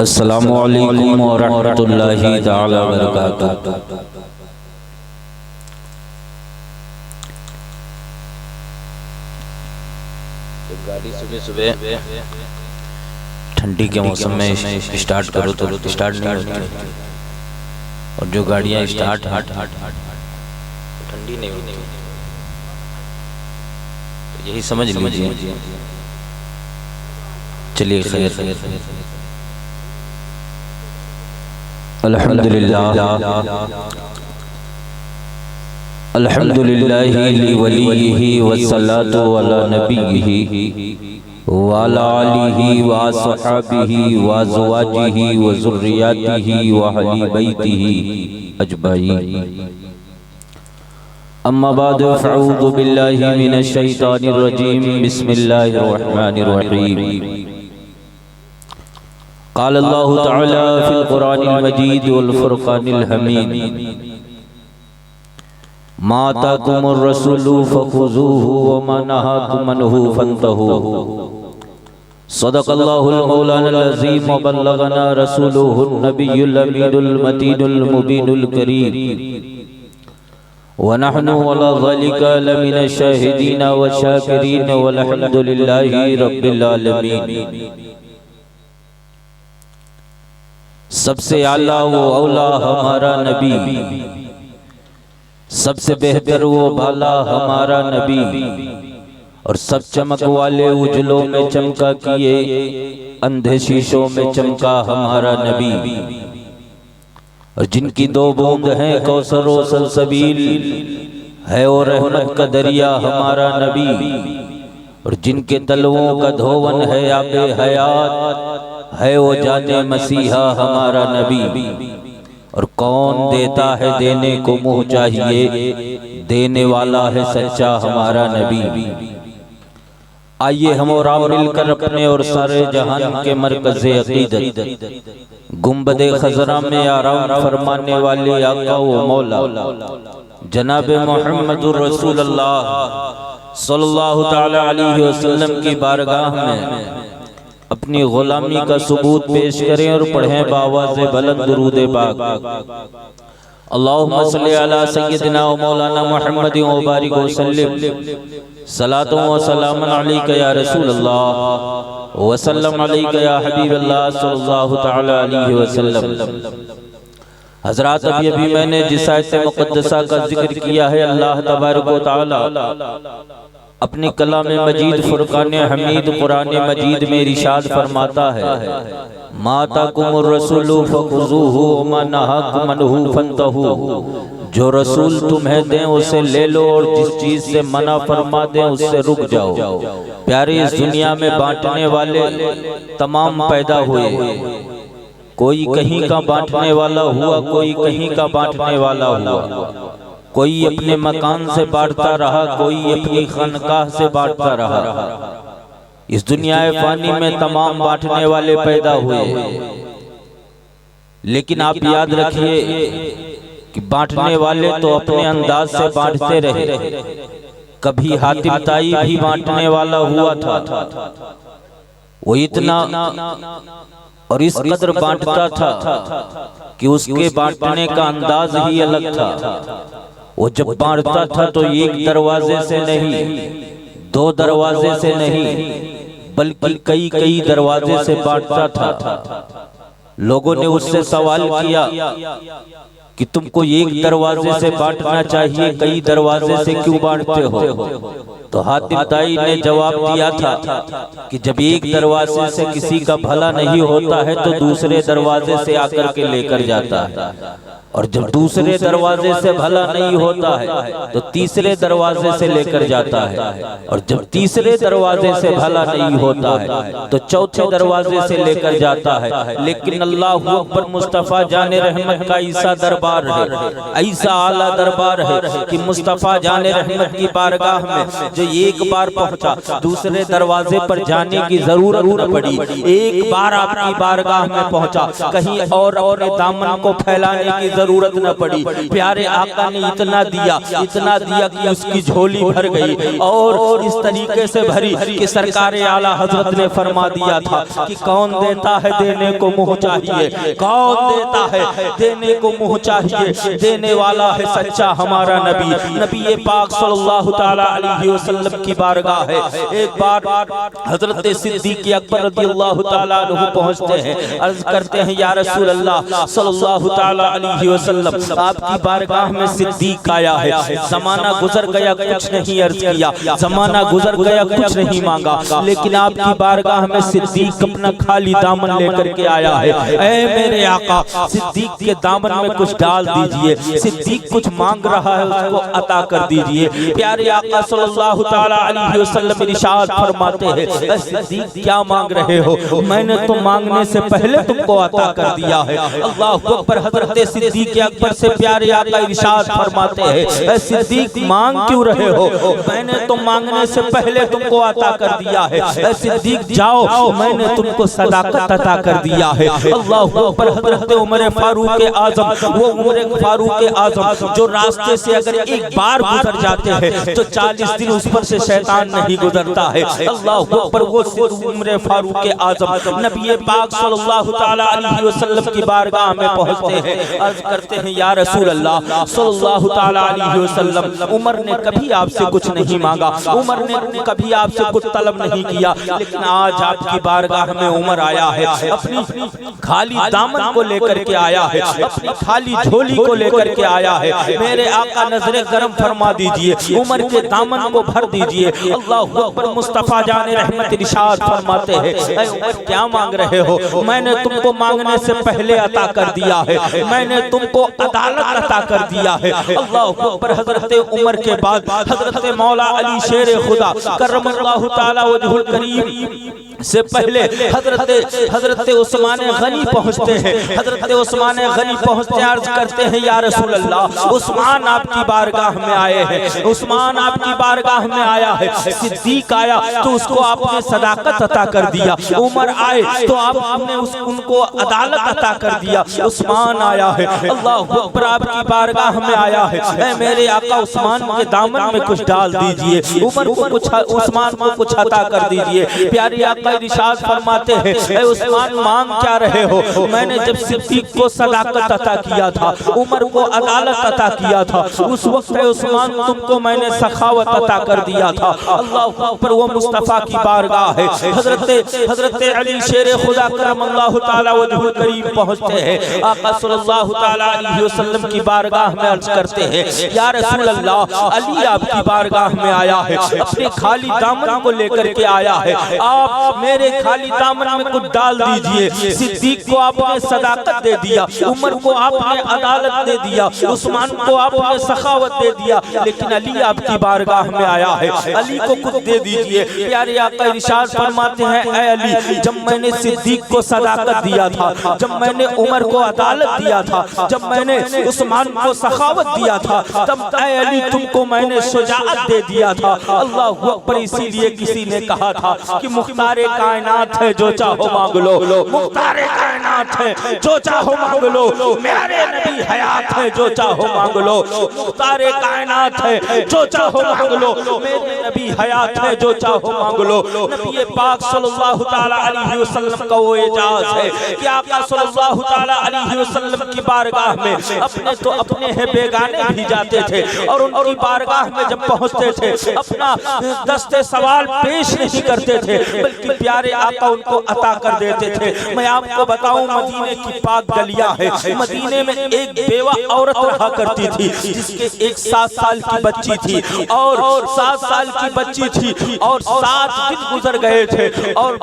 अस्सलामु अलैकुम व रहमतुल्लाहि तआला व बरकातुहू। गाड़ी सुबह सुबह ठंडी के मौसम में स्टार्ट करो तो स्टार्ट नहीं होती, और जो गाड़ियां स्टार्ट ठंडी नहीं होती, तो यही समझ लीजिए। चलिए खैर, अल्हम्दुलिल्लाहि वलिय्यिहि वस्सलातु अला नबिय्यिहि व अला आलिहि व अस्हाबिहि व अज़वाजिहि व ज़ुर्रिय्यतिहि व अहली बैतिहि अजमईन। अम्मा बाद फ़अऊज़ु बिल्लाहि मिनश शैतानिर रजीम। बिस्मिल्लाहिर रहमानिर रहीम। क़ाल अल्लाहु तआला फ़िल क़ुरानिल मजीद वल फ़ुरक़ानिल हमीद। मा आताकुमुर रसूलु फ़ख़ुज़ूहु व मा नहाकुम अन्हु फ़न्तहू। सदक़ल्लाहुल मौलानाल अज़ीम व बल्लगना रसूलुहुन नबियुल अमीनुल मतीनुल मुबीनुल करीम। व नहनु अला ज़ालिका लमिनश शाहिदीन व शाकिरीन वल्हम्दुलिल्लाहि रब्बिल आलमीन। सबसे आला वो औला हमारा नबी, सबसे बेहतर वो भाला हमारा नबी, और सब चमक वाले उजलों में चमका किए अंधे शीशों में चमका हमारा नबी, और जिनकी दो बूंद हैं कौसर व सलसबील है और रहमत का दरिया हमारा नबी, और जिनके तलवों का धोवन है आबे हयात है वो जाने मसीहा हमारा नबी। और कौन देता है देने को मुँह चाहिए, देने वाला है सच्चा हमारा नबी। आइए हम और आप मिलकर अपने और सारे जहान के मरकज़े अक़ीदत गुंबदे खज़रा में आराम फरमाने वाले आका व मौला जनाब मुहम्मदुर रसूलुल्लाह सल्लल्लाहु तआला अलैहि वसल्लम की बारगाह में अपनी गुलामी का सबूत पेश करें और पढ़ें बावाज़े बुलंद दुरूद पाक। अल्लाहुम्मा सल्लि अला सय्यिदिना व मौलाना मुहम्मद व बारिक व सल्लिम सलातो व सलामन अलैका या रसूलल्लाह व सल्लम अलैका या हबीबल्लाह सल्लल्लाहु तआला अलैहि वसल्लम। हज़रात, अभी मैंने जिस आयत मुक़द्दसा का जिक्र किया है, अल्लाह तबारक व तआला अपने कलाम मजीद फुरकान हमीद कुरान मजीद में इरशाद फरमाता है, मा आताकुमुर रसूलु फ़ख़ुज़ूहु व मा नहाकुम अन्हु फ़न्तहू। जो रसूल तुम्हें दें उसे ले लो, और जिस चीज से मना फरमा दें उससे रुक जाओ। प्यारे, इस दुनिया में बांटने वाले तमाम पैदा हुए, कोई कहीं का बांटने वाला हुआ, कोई कहीं का बांटने वाला हुआ, कोई अपने मकान से बांटता रहा, कोई अपनी खानकाह से बांटता रहा। इस दुनिया फानी में तमाम बांटने वाले पैदा हुए, लेकिन आप याद रखिए कि बांटने वाले तो अपने अंदाज से बांटते रहे। कभी हातिम ताई भी बांटने वाला हुआ था, वो इतना और इस कदर बांटता था कि उसके बांटने का अंदाज ही अलग था। वो जब बांटता था तो एक दरवाजे से नहीं, दो दरवाजे से नहीं, बल्कि कई कई दरवाजे से बांटता था। लोगों ने उससे सवाल किया कि तुमको एक दरवाजे से बांटना चाहिए, कई दरवाजे से क्यों बांटते हो? तो हातिम ताई ने जवाब दिया था कि जब एक दरवाजे से किसी का भला नहीं होता है तो दूसरे दरवाजे से आकर के लेकर जाता है, और जब दूसरे दरवाजे से भला नहीं होता है तो तीसरे दरवाजे से लेकर जाता है, और जब तीसरे दरवाजे से भला नहीं होता है तो चौथे दरवाजे से लेकर जाता है। लेकिन अल्लाह अकबर, मुस्तफ़ा जाने रहमत का ऐसा दरबार है, ऐसा आला दरबार है कि मुस्तफ़ा जाने रहमत की बारगाह में जो एक बार पहुंचा, दूसरे दरवाजे पर जाने की जरूरत न पड़ी। एक बार आपकी बारगाह में पहुंचा, कहीं और अपने दामन को फैलाने की जरूरत न पड़ी। प्यारे आका ने इतना दिया कि उसकी झोली भर गई और इस तरीके से भरी कि सरकार आला हजरत ने फरमा दिया था कि कौन देता है देने को मुँह चाहिए, कौन देता है देने को मुँह चाहिए, देने वाला है सच्चा हमारा नबी। नबी पाक सल्लल्लाहु ताला अलैहि वसल्लम की बारगाह है। एक बार हजरत सिद्दीक अकबर रज़ियल्लाहु ताला अन्हु पहुंचते हैं, अर्ज करते हैं या रसूल अल्लाह सल्लल्लाहु ताला अलैहि वसल्लम, आपकी बारगाह में सिद्दीक आया है। जमाना गुजर गया, कुछ नहीं अर्ज किया, जमाना गुजर गया, कुछ नहीं मांगा, लेकिन आपकी बारगाह में सिद्दीक अपना खाली दामन लेकर के आया है। ऐ मेरे आका, सिद्दीक के दामन में कुछ डाल दीजिए, सिद्दीक कुछ मांग रहा है उसको अता कर दीजिए। प्यारे आका सल्लल्लाहु ताला अलैहि वसल्लम इरशाद फरमाते हैं, सिद्दीक क्या मांग रहे हो, मैंने तो मांगने से पहले तुमको अता कर दिया है। अल्लाहु अकबर। हजरत सिद्दीक अकबर से प्यारे आका इरशाद फरमाते हैं, सिद्दीक मांग क्यों रहे हो, मैंने तो मांगने से पहले तुमको अता कर दिया है। सिद्दीक जाओ, मैंने तुमको सदाकत अता कर दिया है। अल्लाहु अकबर। हजरत उमर फारूक आजम, वो उमर फारूक आजम जो रास्ते से अगर एक बार गुजर जाते हैं तो 40 दिन उस पर से शैतान नहीं गुजरता है। अल्लाहु अकबर। वो उमर फारूक आजम नबी पाक सल्लल्लाहु ताला अलैहि वसल्लम की बारगाह में पहुंचते हैं, अर्ज करते हैं या रसूल अल्लाह सल्लल्लाहु ताला अलैहि वसल्लम, उमर ने कभी आपसे कुछ नहीं मांगा, उमर ने कभी आपसे कुछ तलब नहीं किया, लेकिन आज आपकी बारगाह में उमर आया है, अपनी खाली दामन को लेकर के आया है, अपनी खाली झोली को लेकर के आया है। मेरे आका नजरे करम फरमा दीजिए, उमर के दामन को भर दीजिए। अल्लाहु अकबर। मुस्तफा जाने रहमत इरशाद फरमाते हैं, ऐ उमर क्या मांग रहे हो, मैंने तुमको मांगने से पहले अता कर दिया है, मैंने तुमको अदालत अता कर दिया है। अल्लाहु अकबर। हजरत उमर के बाद हजरत मौला अली शेर खुदा करमल्लाहु ताला वजहुल करीम से पहले हजरत उस्मान गनी पहुंचते हैं। हजरत उस्मान गनी पहुंचते हैं, अर्ज करते हैं या रसूल अल्लाह, उस्मान आपकी बारगाह में आए हैं, उस्मान आपकी बारगाह में आया है। सिद्दीक आया तो उसको आपने सदाकत अता कर दिया, उमर आए तो आपने उनको अदालत अता कर दिया, उस्मान आया है अल्लाहु अकबर आपकी बारगाह में आया है। मेरे आका उस्मान के दामन में कुछ डाल दीजिए, उमर को कुछ, उस्मान को कुछ अता कर दीजिए। प्यारे आका इरशाद फरमाते हैं, ऐ उस्मान मांग क्या रहे हो, मैंने जब सिद्दीक को सदाकत अता किया था, उमर को अदालत अता किया था, उस वक्त उस्मान तुमको मैंने सखावत अता कर दिया था। अल्लाह पर वो मुस्तफा की बारगाह है। हजरत अली शेर खुदा करमल्लाहु ताला वजहुल करीम पहुंचते हैं, आका सल्लल्लाहु ताला अलैहि वसल्लम की बारगाह में अर्ज करते हैं, या रसूल अल्लाह, अली आपकी बारगाह में आया है, अपने खाली दामन को लेकर के आया है, आप मेरे खाली दामन में कुछ डाल दीजिए। सिद्दीक को आपने सदाकत दे दिया, उमर को आपने अदालत दे दिया, उस्मान को आपने सखावत दे दिया, लेकिन अली आपकी बारगाह में आया है, अली को कुछ दे दीजिए। प्यारे आका इरशाद फरमाते हैं, ऐ अली, जब मैंने सिद्दीक को सदाकत दिया था, जब मैंने उमर को अदालत दिया था, जब मैंने उस्मान को सखावत दिया था, तब ऐ अली तुमको मैंने शुजाअत दे दिया था। अल्लाहु अकबर। इसीलिए किसी ने कहा था कि मुख्तारे कायनात है जो चाहो मांग लो, मुख्तारे कायनात है जो चाहो मांग लो, मेरे नबी हयात है जो चाहो मांग लो, मुख्तारे कायनात है जो चाहो मांग लो, मेरे नबी हयात है जो चाहो मांग लो। नबी पाक सल्लल्लाहु ताला अलैहि वसल्लम का वो एजाज है कि आका सल्लल्लाहु ताला अलैहि वसल्लम की बारगाह में अपने तो अपने हैं बेगाने भी जाते थे, और उनकी बारगाह में जब पहुंचते थे अपना दस्ते सवाल पेश नहीं करते थे, बल्कि प्यारे आका उनको अता कर देते थे। मैं आपको बताऊं, मदीने की पाक गलियां है, मदीने में एक बेवा औरत रहा करती थी जिसके एक 7 साल की बच्ची थी, और 7 साल की बच्ची थी, और 7 दिन गुजर गए थे, और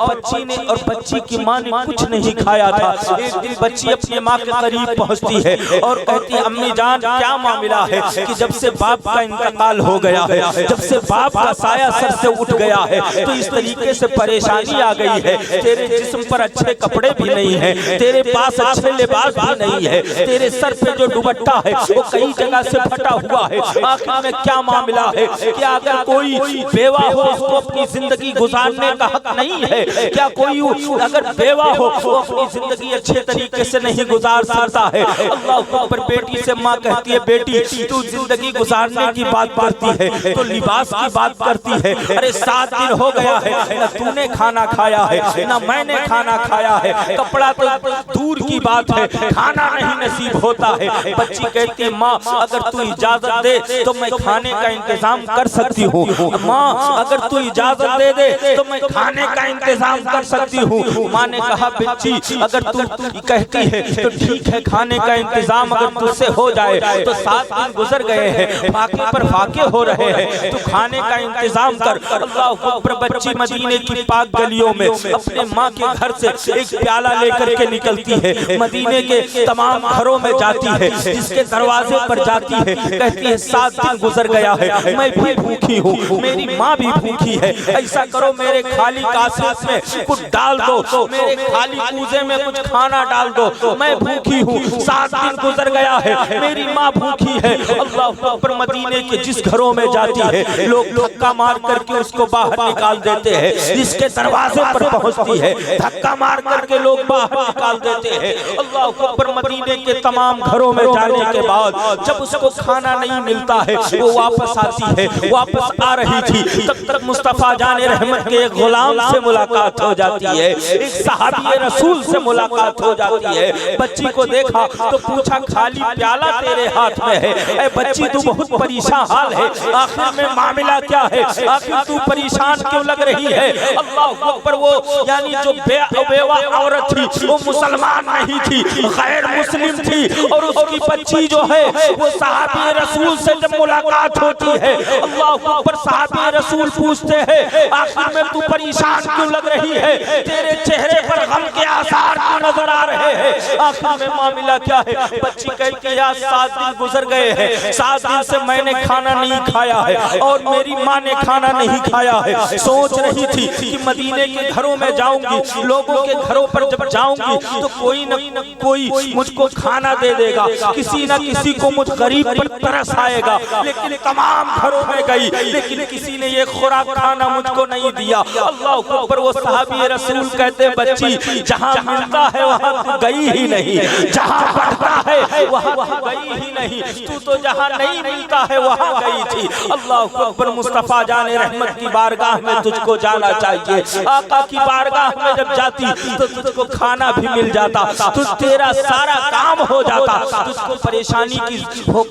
बच्ची की माँ ने कुछ नहीं खाया था। एक दिन बच्ची अपनी माँ के करीब पहुँचती है और कहती है, अम्मी जान क्या मामला है कि जब से बाप का इंतकाल हो गया है, जब से बाप का साया सर से उठ गया है, तो इस तरीके से परेशानी आ गई है, तेरे जिस्म पर अच्छे कपड़े भी नहीं है, तेरे पास अच्छे लिबास भी नहीं है, तेरे सर पे जो दुपट्टा है वो कई जगह से फटा हुआ है, आखिर में क्या मामला है, क्या अगर कोई बेवा हो उसको अपनी जिंदगी गुजारने का हक नहीं है? क्या कोई अगर बेवा हो वो अपनी जिंदगी अच्छे तरीके से नहीं गुजार सकता है? अल्लाह अकबर। बेटी से माँ कहती है बेटी तू जिंदगी गुजारने की बात करती है तो लिबास की बात करती है। अरे 7 दिन हो गया है न तूने खाना खाया है न मैंने खाना खाया है, कपड़ा तो दूर की बात है खाना नहीं नसीब होता है। बच्ची कहती है माँ अगर तू इजाजत दे तो मैं खाने का इंतजाम कर सकती हूँ। माँ अगर तू इजाजत दे दे तो मैं खाने का इंतजाम कर सकती हूँ। माँ ने कहा बच्ची अगर तू कहती है तो ठीक है, खाने का इंतजाम अगर तुझसे हो जाए तो 7 दिन गुजर गए हैं, फाके पर फाके हो रहे हैं, तू खाने का इंतजाम कर। अल्लाह अकबर। बच्ची मदीने की पाक गलियों में अपने माँ के घर से एक प्याला लेकर के निकलती है, मदीने के तमाम घरों में जाती है, जिसके दरवाजे पर जाती है, कहती है 7 दिन गुजर गया है, मैं भी भूखी हूँ, मेरी माँ भी भूखी है, ऐसा करो मेरे खाली कासे में कुछ डाल दो, मेरे खाली कूजे में कुछ खाना डाल दो, मैं भूखी हूँ, 7 दिन गुजर गया है, मेरी माँ भूखी है। अल्लाह अकबर। मदीने के जिस घरों में जाती है लोग धक्का मार करके उसको बाहर निकाल देते हैं, जिसके दरवाजे पर पहुंचती है धक्का मार करके लोग बाहर निकाल देते हैं। अल्लाह अकबर। मदीने के तमाम घरों में जाने के बाद जब उसको खाना नहीं मिलता है वो वापस आती है, वापस आ रही थी तब तक मुस्तफा जाने रहमत के एक गुलाम से मुलाकात हो जाती है, एक सहाबी रसूल से मुलाकात हो जाती है। बच्ची को देखा तो पूछा खाली प्याला तेरे हाथ में है, ऐ बच्ची तू बहुत परेशान हाल है, आखिर में मामला क्या है, आखिर तू परेशान क्यों लग रही है? अल्लाह अकबर। वो यानी जो बेवा औरत थी वो मुसलमान नहीं थी, गैर मुस्लिम थी, और उसकी बच्ची जो है वो सहाबी रसूल से जब मुलाकात होती है अल्लाह अकबर, सहाबी रसूल पूछते हैं आखिर में तू परेशान क्यों लग रही है, तेरे चेहरे पर गम के आसार क्यों नजर आ रहे हैं, आखिर में मामला क्या है? बच्ची कहती है यार 7 दिन गुजर गए हैं, 7 दिन से मैंने खाना नहीं खाया है और मेरी माँ ने खाना नहीं खाया है, सोच रही थी कि मदीने के घरों में जाऊंगी, लोगों के घरों पर जब जाऊंगी तो कोई न कोई मुझको खाना दे देगा, किसी न किसी को मुझ गरीब पर तरस आएगा, लेकिन तमाम घरों में गई लेकिन किसी ने ये खुराक खाना मुझको नहीं दिया। अल्लाह अकबर। वो सहाबी रसूल कहते बच्ची जहाँ मिलता है वहाँ गई ही नहीं, जहाँ बढ़ता है वहाँ गई ही नहीं, तू तो जहाँ नहीं मिलता है वहाँ गई थी। अल्लाह अकबर। मुस्तफा जाने रहमत की बारगाह में तुझको जाना चाहिए, आका की बारगाह में जब जाती तो तुझको खाना भी मिल जाता, तुझ तेरा सारा काम हो जाता, तुझको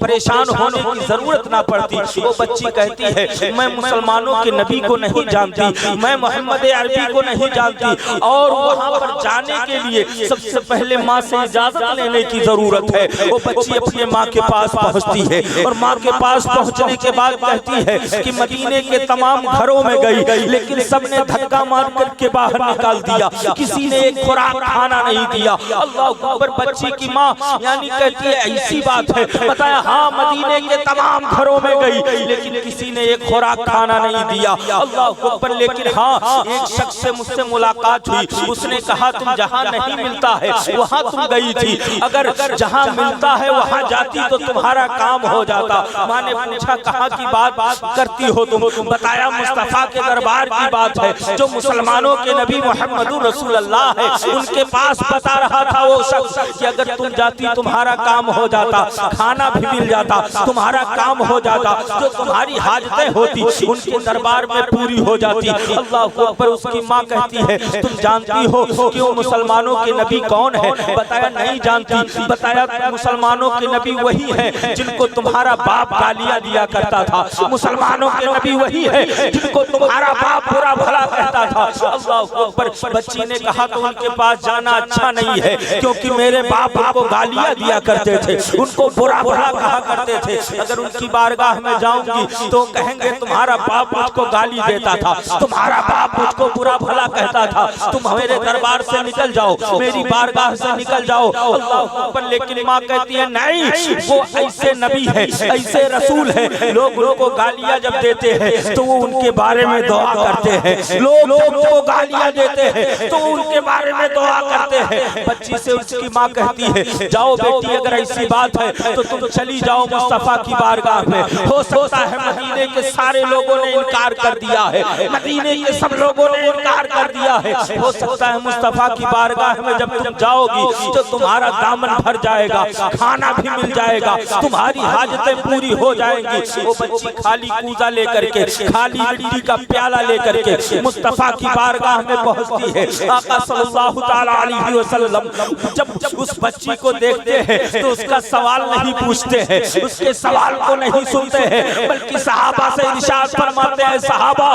परेशान होने की जरूरत ना पड़ती। वो बच्ची कहती है मैं मुसलमानों के नबी को नहीं जानती, मैं मोहम्मद अरबी को नहीं जानती, और वहाँ पर जाने के लिए सबसे पहले माँ से इजाजत लेने की जरूरत है। वो बच्ची अपने माँ के पास पहुँचती है और माँ के पास पहुँचने के बाद कहती है कि मदीने के तमाम घरों में गई लेकिन सबने धक्का मार करके बाहर निकाल दिया, किसी ने एक खुराक खाना नहीं दिया। अल्लाह अकबर। बच्ची की माँ यानी कहती है ऐसी बात है? बताया हाँ, मदीने के तमाम घरों में गई लेकिन किसी ने एक खुराक खाना नहीं दिया। अल्लाह अकबर। लेकिन हाँ, एक शख्स से मुझसे मुलाकात हुई, उसने कहा तुम जहाँ नहीं मिलता है वहाँ तुम गई थी, अगर जहाँ मिलता है वहाँ जाती तो तुम्हारा काम हो जाता। माँ ने पूछा कहाँ की बात करती हो तुम? बताया मुस्तफा के दरबार की बात है, जो मुसलमानों के नबी मोहम्मदुर रसूलुल्लाह है उनके पास बता रहा था वो शख्स कि अगर तुम जाती तुम्हारा काम हो जाता, खाना भी मिल जाता, तुम्हारा काम हो जाता, जो तुम्हारी हाजतें होती उनके दरबार में पूरी हो जाती। अल्लाह अकबर। उसकी माँ कहती है तुम जानती हो कि वो मुसलमानों के नबी कौन है? बताया नहीं जानती। बताया मुसलमानों के नबी वही है जिनको तुम्हारा बाप गालियां दिया करता था, मुसलमानों के नबी वही है जिनको तुम्हारा बाप बुरा भला कहता था। अल्लाह अकबर। बच्ची ने कहा तो उनके पास जाना अच्छा नहीं है, क्योंकि मेरे बाप उनको गालियां दिया करते थे, उनको बुरा भला कहा करते थे, अगर उनकी बारगाह में जाऊंगी तो कहेंगे तुम्हारा बाप मुझको गाली देता था, तुम्हारा बाप मुझको बुरा भला कहता था, तुम मेरे दरबार से निकल जाओ। मेरी बारगाह से निकल जाओ। अल्लाह अकबर। लेकिन माँ कहती है नहीं, वो ऐसे नबी है, ऐसे रसूल है, लोग उनको गालियां जब देते हैं तो वो उनके बारे में दुआ करते हैं, लोग उनको गालियां देते हैं तो उनके बारे में दुआ करते हैं। बच्ची से उसकी माँ कहती है जाओ बेटी, अगर ऐसी बात है तो तुम चली जाओ मुस्तफा की बारगाह में। हो सकता है मदीने के सारे लोगों ने इनकार कर दिया है, मदीने के सब लोगों ने इनकार कर दिया है, हो सकता है मुस्तफा की बारगाह में जब तुम जाओगी तो तुम्हारा दामन भर जाएगा, खाना भी मिल जाएगा, तुम्हारी हाजतें पूरी हो जाएंगी। वो बच्ची खाली कूजा लेकर के, खाली मिट्टी का प्याला लेकर के मुस्तफा की बारगाह में पहुंचती है। आका सल्लल्लाहु तआला अलैहि वसल्लम जब उस बच्ची को देखते हैं तो उसका सवाल नहीं पूछते हैं, उसके सवाल को नहीं सुनते हैं, बल्कि सहाबा से इरशाद फरमाते हैं सहाबा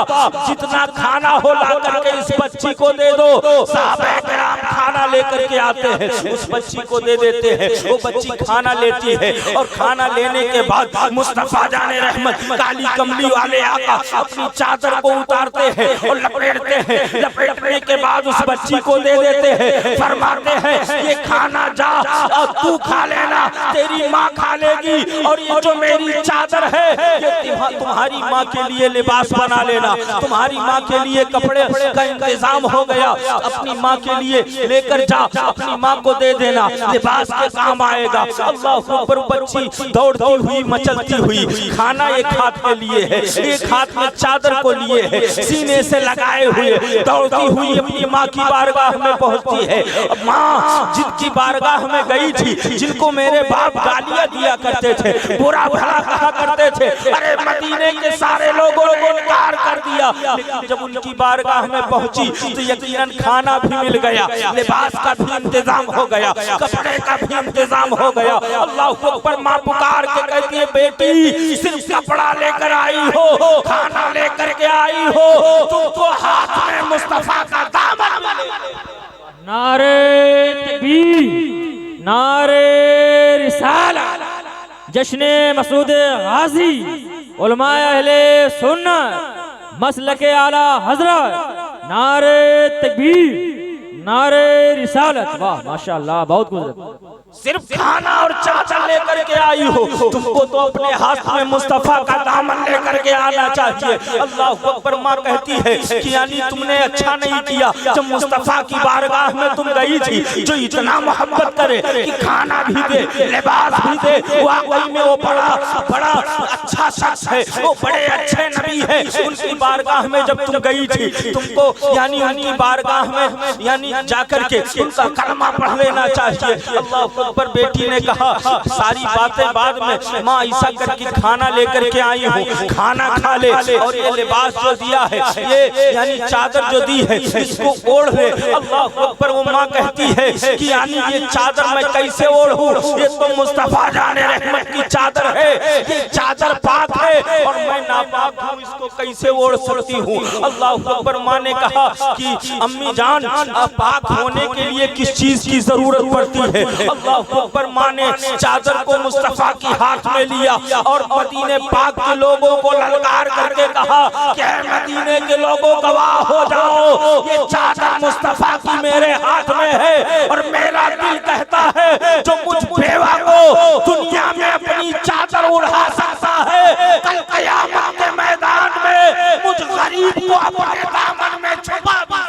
जितना खाना हो ला करके इस बच्ची को दे दो। सहाबा किराम खाना लेकर के आते हैं, उस बच्ची को दे देते हैं। वो बच्ची खाना लेती है और खाना लेने के बाद मुस्तफा जाने रहमत काली कमली वाले आका अपनी चादर को उतारते हैं और लपेटते हैं। लपेटने के बाद उस बच्ची को दे देते हैं, फरमाते हैं ये खाना जा और तू खा लेना, तेरी माँ खा लेगी, और ये जो मेरी चादर है ये तुम्हारी माँ के लिए लिबास बना लेना, तुम्हारी माँ के लिए कपड़े का इंतजाम हो गया, अपनी माँ के लिए लेकर जा, अपनी माँ को दे देना, लिबास के काम आएगा। अल्लाह अकबर। बच्ची दौड़ती हुई मचलती हुई खाना एक हाथ में लिए है, एक हाथ में चादर को लिए है, सीने से लगाए हुए दौड़ती हुई अपनी माँ की बारगाह में पहुंचती है। माँ जिनकी बारगाह में गई थी, जिनको मेरे बाप गालियां दिया करते थे, बुरा भला कहा करते थे, अरे मदीने के सारे लोगों ने इनकार कर दिया, लेकिन जब उनकी बारगाह में पहुंची तो यकीनन खाना भी मिल गया, लिबास का भी इंतजाम हो गया, कपड़े का भी इंतजाम हो गया। अल्लाह अकबर। माँ पुकार के कहती है बेटी सिर्फ कपड़ा लेकर आई हो, खाना लेकर के आई हो, तुमको हाथ में मुस्तफा का दामन मिलेगा। नारे तकबीर, नारे रिसालत, जश्न मसूद गाजी, उलमाए अहले सुन्नत, मसलके आला हजरत, नारे तकबीर, नारे रिसालत। वाह माशाअल्लाह, बहुत खूबसूरत। सिर्फ खाना और चादर लेकर के आई हो, तुमको तो अपने हाथ में मुस्तफा का दामन लेकर के आना चाहिए। अल्लाह अकबर। माँ कहती है कि यानी तुमने अच्छा नहीं किया जब मुस्तफा की बारगाह में तुम गई थी, जो इतना मोहब्बत करे कि खाना भी दे, लिबास भी दे, वाकई में वो बड़ा अच्छा शख्स है, वो बड़े अच्छे नबी है। उनकी बारगाह में जब तुम गई थी, तुमको यानी उनकी बारगाह में यानी जाकर के उनका कलमा पढ़ लेना चाहिए। अल्लाह अकबर। बेटी ने कहा सारी बातें बाद में, माँ ऐसा करके खाना लेकर के आई हूँ, खाना खा ले, और ये लिबास जो दिया है, ये यानी चादर जो दी है, इसको ओढ़ ले। अल्लाह अकबर। वो माँ कहती है कि यानी ये चादर मैं कैसे ओढ़ूं, ये तो मुस्तफा जाने रहमत की चादर है, ये चादर पाक है और मैं नापाक हूँ, इसको कैसे ओढ़ सकती हूँ। अल्लाह अकबर। माँ ने कहा कि अम्मी जान पाक होने के लिए किस चीज की जरूरत पड़ती है। अल्लाह अकबर। माँ ने चादर को मुस्तफा की हाथ में लिया और मदीने पाक के लोगों को ललकार करके कहा कि मदीने के लोगों गवाह हो जाओ, ये चादर मुस्तफा की मेरे हाथ में है, और मेरा दिल कहता है जो मुझ बेवा को दुनिया में अपनी चादर उड़ा सकता है, कल क़यामत के मैदान में मुझ गरीब को अपने दामन में छुपा भी,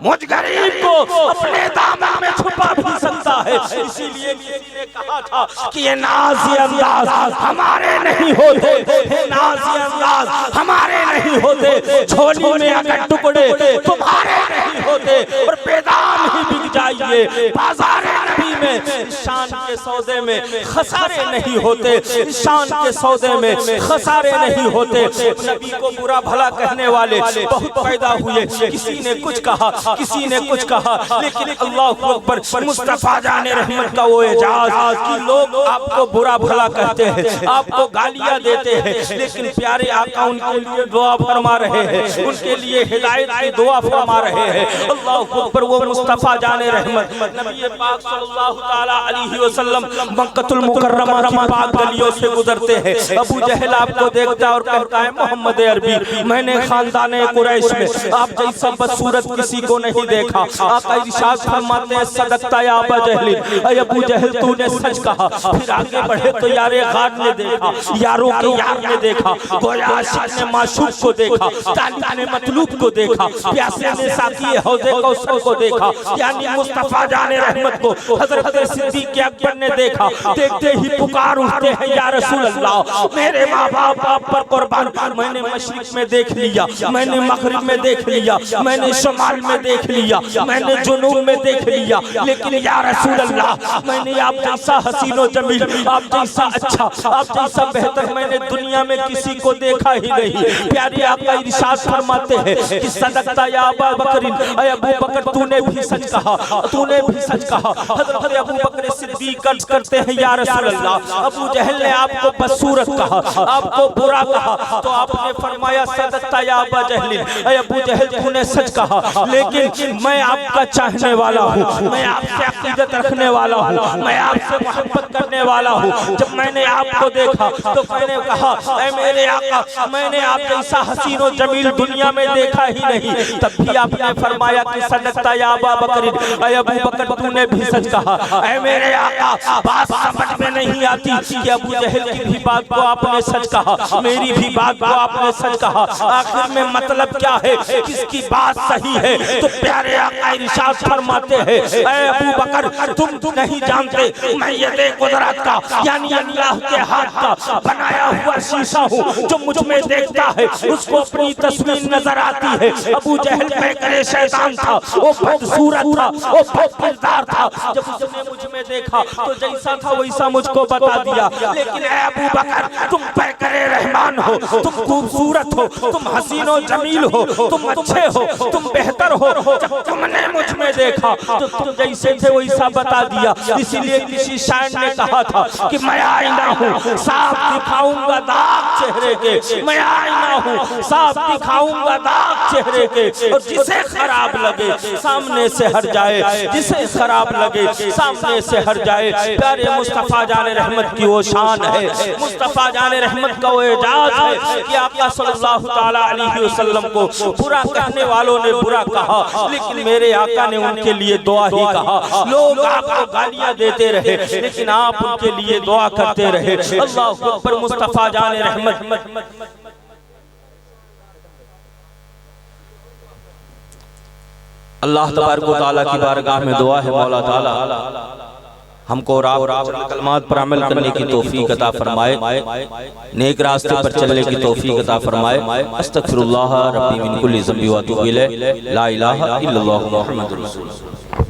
मुझ गरीब को अपने दामन में छुपा भी सकता है। इसीलिए किसी ने कहा था कि ये नाज़ी अंदाज हमारे नहीं होते, ये नाज़ी अंदाज हमारे नहीं होते, झोली में अगर टुकड़े तुम्हारे नहीं होते, और बेदाम ही बिक जाइए बाजार नबी में, शान के सौदे में खसारे नहीं होते, शान के सौदे में खसारे नहीं होते। नबी को बुरा भला कहने वाले बहुत पैदा हुए, किसी ने कुछ कहा, किसी ने कुछ कहा, लेकिन अल्लाह अकबर। मुस्तफा जाने रहमत का वो एजाज कि लोग आपको बुरा भला कहते हैं, आपको गालियां देते हैं, लेकिन प्यारे आका उनके लिए दुआ फरमा रहे हैं, उनके लिए हिदायत की दुआ फरमा रहे हैं। अल्लाह अकबर। वो मुस्तफा जाने रहमत नबी पाक सल्लल्लाहु सल्लल्लाहु ताला अलैहि वसल्लम मक्कतुल मुकर्रमा की पाक गलियों से गुजरते हैं। अबू जहल आपको देखता है और कहता है मोहम्मद अरबी, मैंने खानदाने कुरैश में आप जैसा बदसूरत किसी को नहीं देखा। आका इरशाद फरमाते हैं सदकता या अबा जहल, अय अबू जहल तूने सच कहा। फिर आगे बढ़े तो यारे गार ने देखा, यारों के यार ने देखा, गोया आशिक ने माशूक को देखा, तालिब ने मतलूब को देखा, प्यासे ने साकी हौज़े कौसर को देखा, यानी मुस्तफा जाने रहमत को हजरत सिद्दीक अकबर ने देखा। देखते ही पुकार उठते हैं या रसूल अल्लाह, मेरे माँ बाप आप पर कुर्बान। मैंने मशरिक में देख लिया, मैंने मगरिब में देख लिया, मैंने शुमाल में देख लिया, मैंने जुनूब में देख लिया, लेकिन या रसूल अल्लाह मैंने आप जैसा हसीनो जमील, आप जैसा अच्छा, आप जैसा बेहतर मैंने दुनिया में किसी को देखा ही नहीं। प्यारे आका इरशाद फरमाते हैं कि सदकता या अबा बकर, अय अबू बकर तूने भी सच कहा, तूने भी सच कहा। हजरत अबू बकर सिद्दीक अर्ज करते हैं या रसूल अल्लाह, अबू जहल ने आपको बदसूरत कहा, आपको बुरा कहा, तो आपने फरमाया सदकता या अबा जहल, अय अबू जहल तूने सच कहा, लेकिन मैं आपका चाहने वाला हूँ, मैं आपसे अकीदत रखने वाला हूँ, मैं आपसे मोहब्बत करने वाला हूँ। जब मैंने आपको देखा तो मैंने कहा ऐ मेरे आका, मैंने आप जैसा हसीन और जमील दुनिया में देखा ही नहीं। तब भी आपने फरमाया कि सदकता या अबा बकर, अय अबू बकर तूने भी सच कहा। ऐ मेरे आका, बात समझ में नहीं आती कि अबू जहल की भी बात को आपने सच कहा, मेरी भी बात को आपने सच कहा, आखिर में मतलब क्या है, किसकी बात सही है? तो प्यारे आका इरशाद फरमाते हैं ऐ अबू बकर तुम नहीं जानते, मैं ये कुदरत का यानी अल्लाह के हाथ का बनाया हुआ शीशा हूँ, जो मुझ में देखता है उसको अपनी तस्वीर नजर आती है। अबू जहल में करे शैतान था, वो बदसूरत था, वो बदकिरदार था। जब उसने मुझ में देखा तो जैसा था वैसा मुझको बता दिया। लेकिन ऐ अबू बकर तुम पैकरे रहमान हो, तुम खूबसूरत हो, तुम हसीनो जमील हो, तुम अच्छे हो, तुम बेहतर हो। जब तुमने मुझ में देखा तो तुम जैसे थे वैसा बता दिया। इसीलिए किसी शायर ने कहा था कि मैं आईना हूँ साफ दिखाऊंगा दाग चेहरे के, मैं आईना हूँ साफ दिखाऊंगा दाग चेहरे के, और जिसे खराब लगे सामने से हट जाए, जिसे खराब लगे सामने से हट जाए। प्यारे मुस्तफा जाने रहमत की वो शान है, मुस्तफा जाने रहमत का वो एजाज है कि आका सल्लल्लाहु ताला अलैहि वसल्लम को बुरा कहने वालों ने बुरा कहा, लेकिन मेरे आका ने उनके लिए दुआ ही कहा। लोग आपको गालियां देते रहे, लेकिन आप उनके लिए दुआ करते रहे। अल्लाहु अकबर। मुस्तफा जाने रहमत। अल्लाह तबारक व तआला की बारगाह में दुआ है मौला ताला हमको और आप कलमात पर अमल करने की तौफीक अता फरमाए, नेक रास्ते पर चलने की तौफीक अता फरमाए। अस्तगफिरुल्लाह रब्बी मिन कुल्ली ज़ंबि व अतूबु इलैह, ला इलाहा इल्लल्लाहु मुहम्मदुर रसूलुल्लाह।